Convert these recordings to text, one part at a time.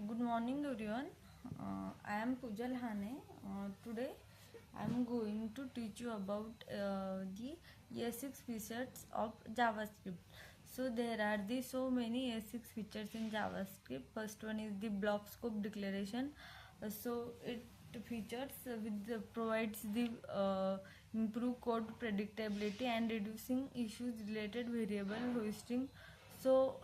Good morning everyone. I am Pujal Hane. Today I am going to teach you about the ES6 features of JavaScript. So there are so many ES6 features in JavaScript. First one is the block scope declaration. So it features provides the improve code predictability and reducing issues related variable hosting. So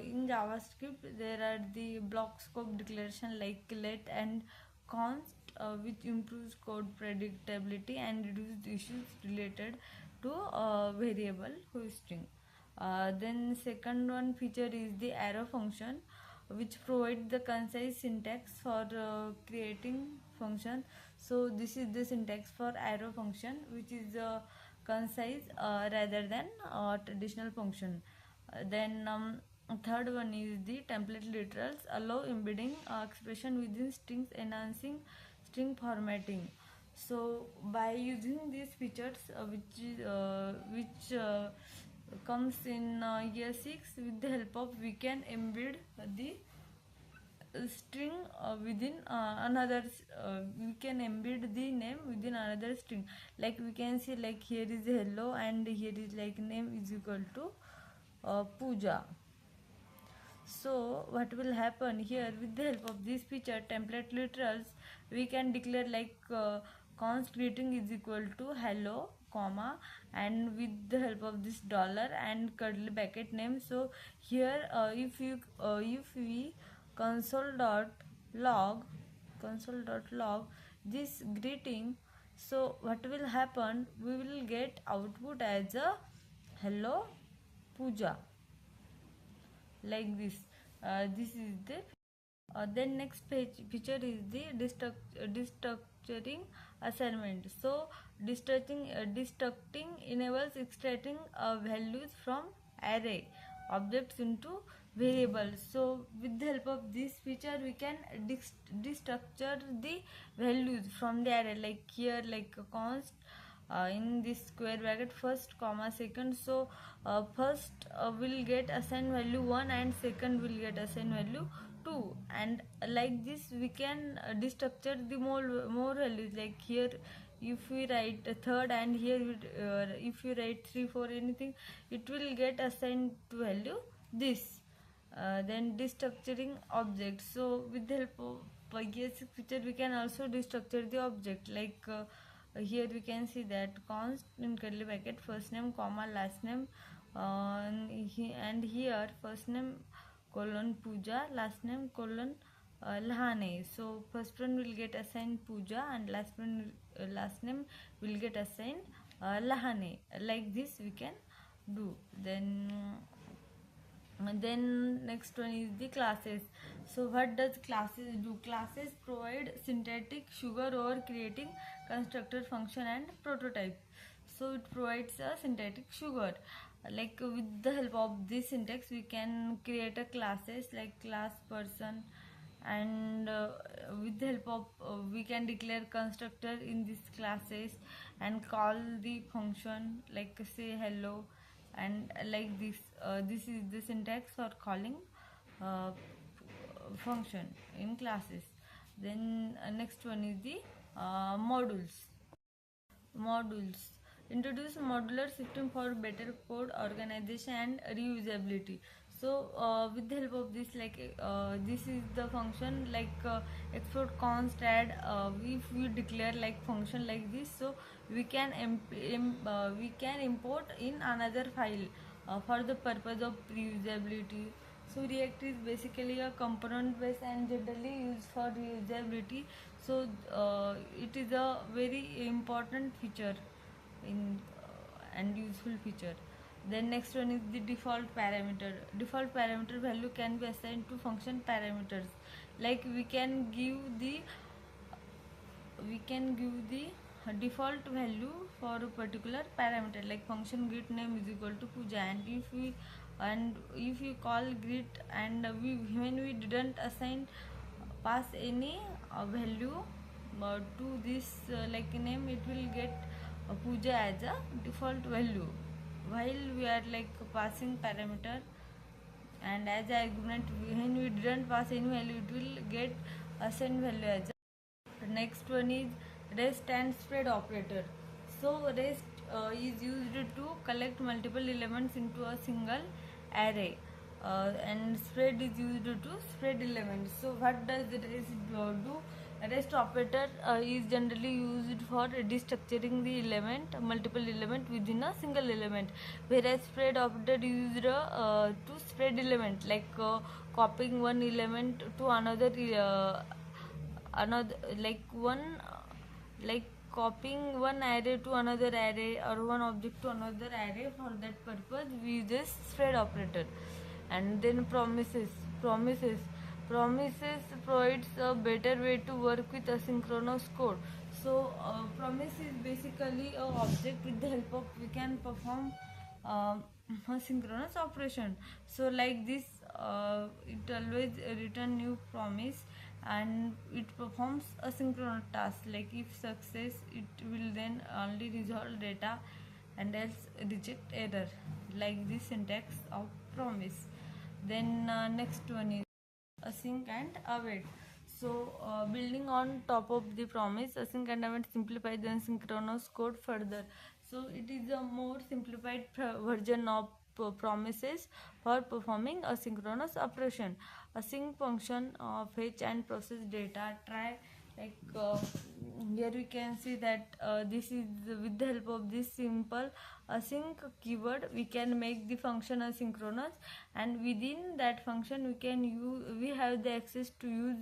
in JavaScript there are the block scope declaration like let and const, which improves code predictability and reduces issues related to variable hosting. Then second one feature is the arrow function, which provides the concise syntax for creating function. So this is the syntax for arrow function, which is concise rather than traditional function. Then third one is the template literals, allow embedding expression within strings, enhancing string formatting. So by using these features, which comes in year 6, with the help of we can embed the string within another we can embed the name within another string. Like we can see, like here is hello and here is like name is equal to Puja. So what will happen here, with the help of this feature template literals, we can declare like const greeting is equal to hello comma, and with the help of this dollar and curly bracket name. So here if we console.log this greeting, so what will happen, we will get output as a hello Puja, like this. This is the then next feature is the destructuring assignment. So destructing enables extracting values from array objects into variables. So with the help of this feature we can destructure the values from the array, like here like const in this square bracket first comma second. So first will get assigned value 1 and second will get assigned value 2, and like this we can destructure the more values. Like here if we write third and here if you write 3 4 anything, it will get assigned to value this. Then destructuring objects. So with the help of ES6 feature we can also destructure the object, like here we can see that const in curly bracket first name comma last name, and here first name colon Puja, last name colon Lahane. So first one will get assigned Puja and last name will get assigned Lahane. Like this we can do. Then next one is the classes. So what does classes do? Classes provide syntactic sugar over creating constructor, function and prototype. So it provides a syntactic sugar. Like with the help of this syntax we can create a classes like class person, and with the help of we can declare constructor in these classes and call the function like say hello, and like this. This is the syntax for calling uh, function in classes. Then next one is the modules introduce modular system for better code organization and reusability. So with the help of this, like this is the function like export const add, if we declare like function like this, so we can we can import in another file for the purpose of reusability. So React is basically a component based and generally used for reusability. So it is a very important feature in and useful feature. Then next one is the default parameter. Default parameter value can be assigned to function parameters. Like we can give the default value for a particular parameter, like function greet name is equal to Puja, and if we call greet and when we didn't assign pass any value to this like name, it will get Puja as a default value while we are like passing parameter and as an argument when we didn't pass any value, it will get a send value as a. Next one is rest and spread operator. So rest is used to collect multiple elements into a single array, and spread is used to spread elements. So what does rest do? Rest operator is generally used for destructuring the multiple element within a single element, whereas spread operator is used to spread element, like copying one element to another like one like copying one array to another array or one object to another array. For that purpose we use this spread operator. And then promises promises provides a better way to work with asynchronous code. So promise is basically a object with the help of we can perform asynchronous operation. So like this, it always return new promise, and it performs a synchronous task. Like if success, it will then only resolve data and else reject error. Like this syntax of promise. Then next one is async and await. So building on top of the promise, async and await simplify the asynchronous code further. So it is a more simplified version of promises for performing asynchronous operation. Async function fetch and process data. Try like here we can see that this is with the help of this simple async keyword we can make the function asynchronous, and within that function we have the access to use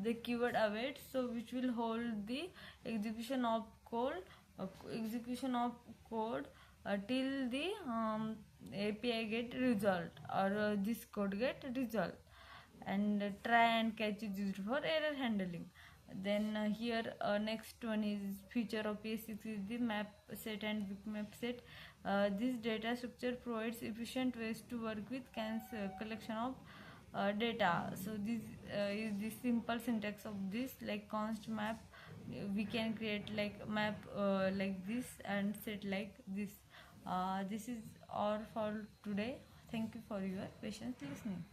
the keyword await, so which will hold the execution of code till the API get resolved, or this code get resolved. And try and catch is used for error handling. Then here next one is feature of ES6 is the map set and big map set. This data structure provides efficient ways to work with collection of data. So this is the simple syntax of this, like const map. We can create like map like this and set like this. This is all for today. Thank you for your patience listening.